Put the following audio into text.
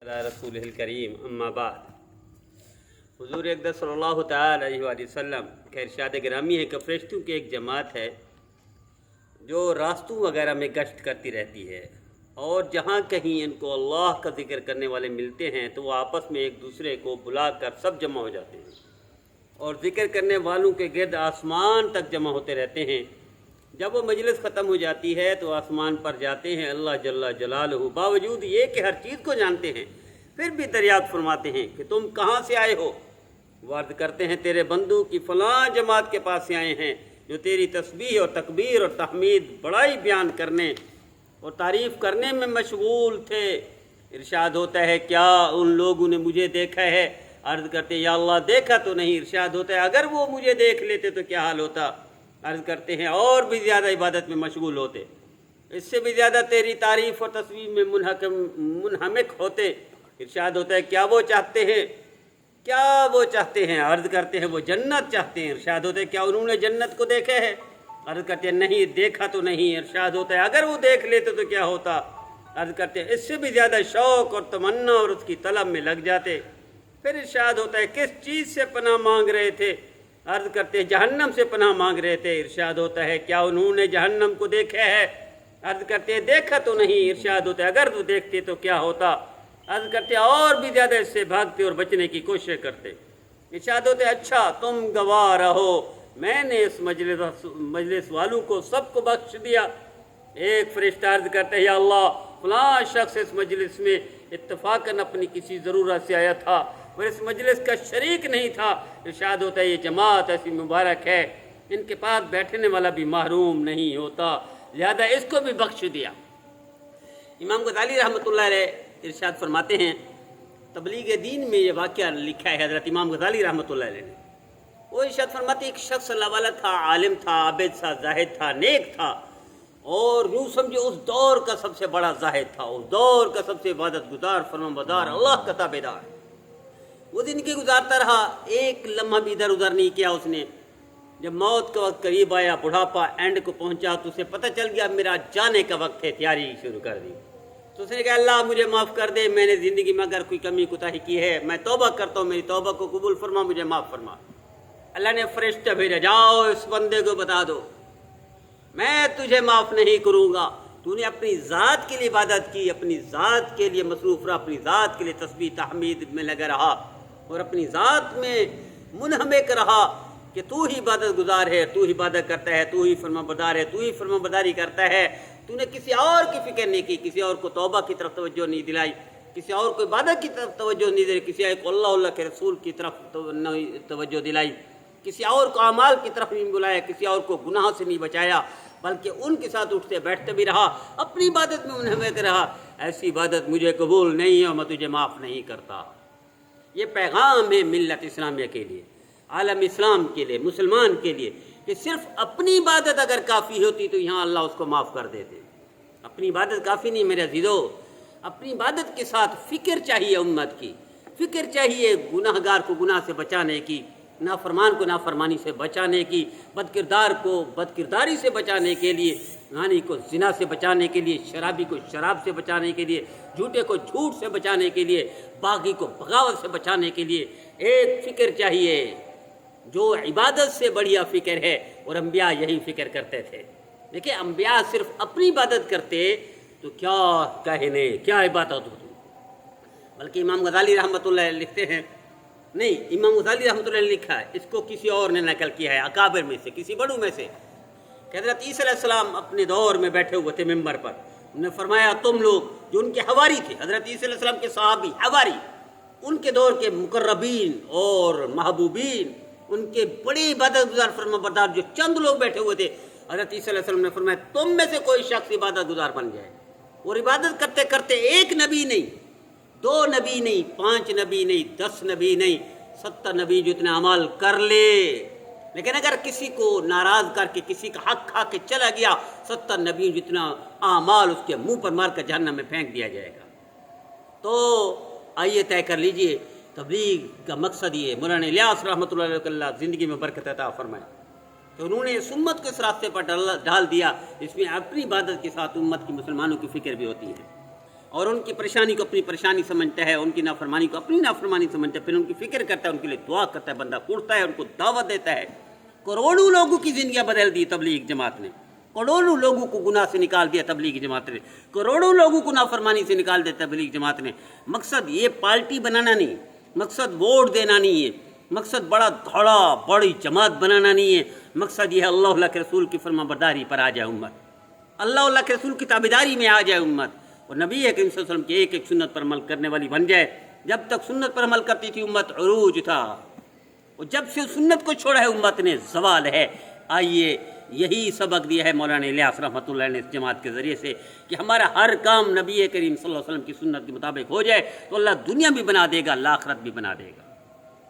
रसूल करीम अम्मा बाद हुजूर अक़दस सल्लल्लाहु तआला अलैहि वसल्लम का इरशाद गिरामी है कि फरिश्तों की एक जमात है जो रास्तों वगैरह में गश्त करती रहती है, और जहाँ कहीं इनको अल्लाह का ज़िक्र करने वाले मिलते हैं तो वो आपस में एक दूसरे को बुलाकर सब जमा हो जाते हैं और ज़िक्र करने वालों के गिर्द आसमान तक जमा होते रहते हैं। जब वो मजलिस ख़त्म हो जाती है तो आसमान पर जाते हैं अल्लाह जल्ला जलालहू, बावजूद ये कि हर चीज़ को जानते हैं फिर भी दरियाफ्त फरमाते हैं कि तुम कहाँ से आए हो। वो अर्ज़ करते हैं तेरे बंदू की फ़लाँ जमात के पास से आए हैं जो तेरी तस्बीह और तकबीर और तहमीद बड़ाई बयान करने और तारीफ़ करने में मशगूल थे। इरशाद होता है क्या उन लोगों ने मुझे देखा है? अर्ज़ करते या अल्लाह देखा तो नहीं। इरशाद होता है अगर वो मुझे देख लेते तो क्या हाल होता? अर्ज़ करते हैं और भी ज़्यादा इबादत में मशगूल होते, इससे भी ज़्यादा तेरी तारीफ़ और तस्वीर में मुनहमिक होते। इरशाद होता है क्या वो चाहते हैं? क्या वो चाहते हैं? अर्ज़ करते हैं वो जन्नत चाहते हैं। इरशाद होता है क्या उन्होंने जन्नत को देखा है? अर्ज़ करते हैं नहीं देखा तो नहीं। इरशाद होता है अगर वो देख लेते तो क्या होता? अर्ज़ करते हैं इससे भी ज़्यादा शौक़ और तमन्ना और उसकी तलब में लग जाते। फिर इरशाद होता है किस चीज़ से पनाह मांग रहे थे? अर्ज़ करते हैं जहन्नम से पनाह मांग रहे थे। इरशाद होता है क्या उन्होंने जहन्नम को देखा है? अर्ज़ करते हैं देखा तो नहीं। इरशाद होता है अगर वो देखते तो क्या होता? अर्ज़ करते हैं और भी ज़्यादा इससे भागते और बचने की कोशिश करते। इरशाद होते हैं अच्छा तुम गवाह रहो, मैंने इस मजलिस वालों को सबको बख्श दिया। एक फरिश्ता अर्ज़ करते हैं या अल्लाह फ़लाँ शख्स इस मजलिस में इत्तफ़ाक़न अपनी किसी ज़रूरत से आया था और इस मजलिस का शरीक नहीं था। इरशाद होता है ये जमात ऐसी मुबारक है इनके पास बैठने वाला भी महरूम नहीं होता, लिहाजा इसको भी बख्श दिया। इमाम गज़ाली रहमतुल्लाह अलैह इरशाद फरमाते हैं तबलीग दीन में ये वाक़या लिखा है हज़रत इमाम गज़ाली रहमतुल्लाह अलैह ने। वो इरशाद फरमाते एक शख्स अल्लाह वाला था, आलिम था, आबिद था, जाहिद था, नेक था और यूँ समझे उस दौर का सबसे बड़ा जाहिद था, उस दौर का सबसे इबादत गुजार फरमाबरदार अल्लाह का ताबेदार। वो ज़िंदगी गुजारता रहा, एक लम्हा भी इधर उधर नहीं किया उसने। जब मौत का वक्त करीब आया, बुढ़ापा एंड को पहुंचा तो उसे पता चल गया मेरा जाने का वक्त है, तैयारी शुरू कर दी। तो उसने कहा अल्लाह मुझे माफ़ कर दे, मैंने ज़िंदगी में अगर कोई कमी कोताही की है मैं तौबा करता हूँ, मेरी तौबा को कबूल फरमा, मुझे माफ़ फरमा। अल्लाह ने फरिश्ता भेजा जाओ इस बंदे को बता दो मैं तुझे माफ़ नहीं करूँगा। तूने अपनी ज़ात के लिए इबादत की, अपनी ज़ात के लिए मसरूफ़ रहा, अपनी ज़ात के लिए तस्बीह तहमीद में लगा रहा और अपनी ज़ात में मुनहमिक रहा कि तू ही इबादत गुजार है, तू ही इबादत करता है, तू ही फरमाबरदार है, तू ही फरमाबरदारी करता है। तूने किसी और की फ़िक्र नहीं की, किसी और को तौबा की तरफ तवज्जो नहीं दिलाई, किसी और को इबादत की तरफ तवज्जो नहीं दिलाई, किसी और को अल्लाह के रसूल की तरफ नहीं तवज्जो दिलाई, किसी और को अमाल की तरफ नहीं बुलाया, किसी और को गुनाह से नहीं बचाया, बल्कि उनके साथ उठते बैठते भी रहा, अपनी इबादत में मुनहमिक रहा। ऐसी इबादत मुझे कबूल नहीं है और मैं तुझे माफ़ नहीं करता। ये पैगाम है मिल्लत इस्लामिया के लिए, आलम इस्लाम के लिए, मुसलमान के लिए कि सिर्फ अपनी इबादत अगर काफ़ी होती तो यहाँ अल्लाह उसको माफ़ कर देते। अपनी इबादत काफ़ी नहीं मेरे अज़ीज़ों, अपनी इबादत के साथ फ़िक्र चाहिए, उम्मत की फ़िक्र चाहिए, गुनाहगार को गुनाह से बचाने की, नाफरमान को नाफरमानी से बचाने की, बदकिरदार को बदकिरदारी से बचाने के लिए, ज़ानी को ज़िना से बचाने के लिए, शराबी को शराब से बचाने के लिए, झूठे को झूठ से बचाने के लिए, बागी को बगावत से बचाने के लिए एक फ़िक्र चाहिए जो इबादत से बढ़िया फ़िक्र है। और अम्बिया यही फ़िक्र करते थे। देखिए अम्बिया सिर्फ अपनी इबादत करते तो क्या कहने, क्या इबादत होती। बल्कि इमाम गज़ाली रहमतुल्लाह लिखते हैं, नहीं इमाम गज़ाली रहमतुल्लाह लिखा है, इसको किसी और ने नकल किया है अकाबिर में से, किसी बड़ों में से, कि हज़रत ईसा अलैहिस्सलाम अपने दौर में बैठे हुए थे मिंबर पर, उन्होंने फरमाया तुम लोग जो उनके हवारी थे, हज़रत ईसा अलैहिस्सलाम के सहाबी हवारी, उनके दौर के मुकर्रबीन और महबूबीन, उनके बड़े इबादत गुजार फरमाबरदार जो चंद लोग बैठे हुए थे, हज़रत ईसा अलैहिस्सलाम ने फरमाया तुम में से कोई शख्स इबादत गुजार बन जाए और इबादत करते करते एक नबी नहीं, 2 नबी नहीं, 5 नबी नहीं, 10 नबी नहीं, 70 नबी जितने अमल कर ले, लेकिन अगर किसी को नाराज़ करके किसी का हक खा के चला गया, 70 नबी जितना अमाल उसके मुंह पर मार कर जहन्नम में फेंक दिया जाएगा। तो आइए तय कर लीजिए तबलीग का मकसद ये। मौलाना इलियास रहमतुल्लाह अलैह ज़िंदगी में बरकत अता फरमाए, तो उन्होंने इस उम्मत को इस रास्ते पर डाल दिया, इसमें अपनी इबादत के साथ उम्मत की मुसलमानों की फ़िक्र भी होती है। اور ان کی پریشانی کو اپنی پریشانی سمجھتا ہے، ان کی نافرمانی کو اپنی نافرمانی سمجھتا ہے، پھر ان کی فکر کرتا ہے، ان کے لیے دعا کرتا ہے، بندہ اٹھتا ہے، ان کو دعوت دیتا ہے۔ کروڑوں لوگوں کی زندگیاں بدل دی تبلیغ جماعت نے، کروڑوں لوگوں کو گناہ سے نکال دیا تبلیغ جماعت نے، کروڑوں لوگوں کو نافرمانی سے نکال دیا تبلیغ جماعت نے۔ مقصد یہ پارٹی بنانا نہیں، مقصد ووٹ دینا نہیں ہے، مقصد بڑا دھڑا بڑی جماعت بنانا نہیں ہے، مقصد یہ ہے اللہ کے رسول کی فرما برداری پر آ جائے امت، اللہ کے رسول کی تابعداری میں آ جائے امت، اور نبی کریم صلی اللہ علیہ وسلم کی ایک ایک سنت پر عمل کرنے والی بن جائے۔ جب تک سنت پر عمل کرتی تھی امت عروج تھا، اور جب سے سنت کو چھوڑا ہے امت نے زوال ہے۔ آئیے یہی سبق دیا ہے مولانا الیاس رحمۃ اللہ نے اس جماعت کے ذریعے سے کہ ہمارا ہر کام نبی کریم صلی اللہ علیہ وسلم کی سنت کے مطابق ہو جائے تو اللہ دنیا بھی بنا دے گا، اللہ آخرت بھی بنا دے گا۔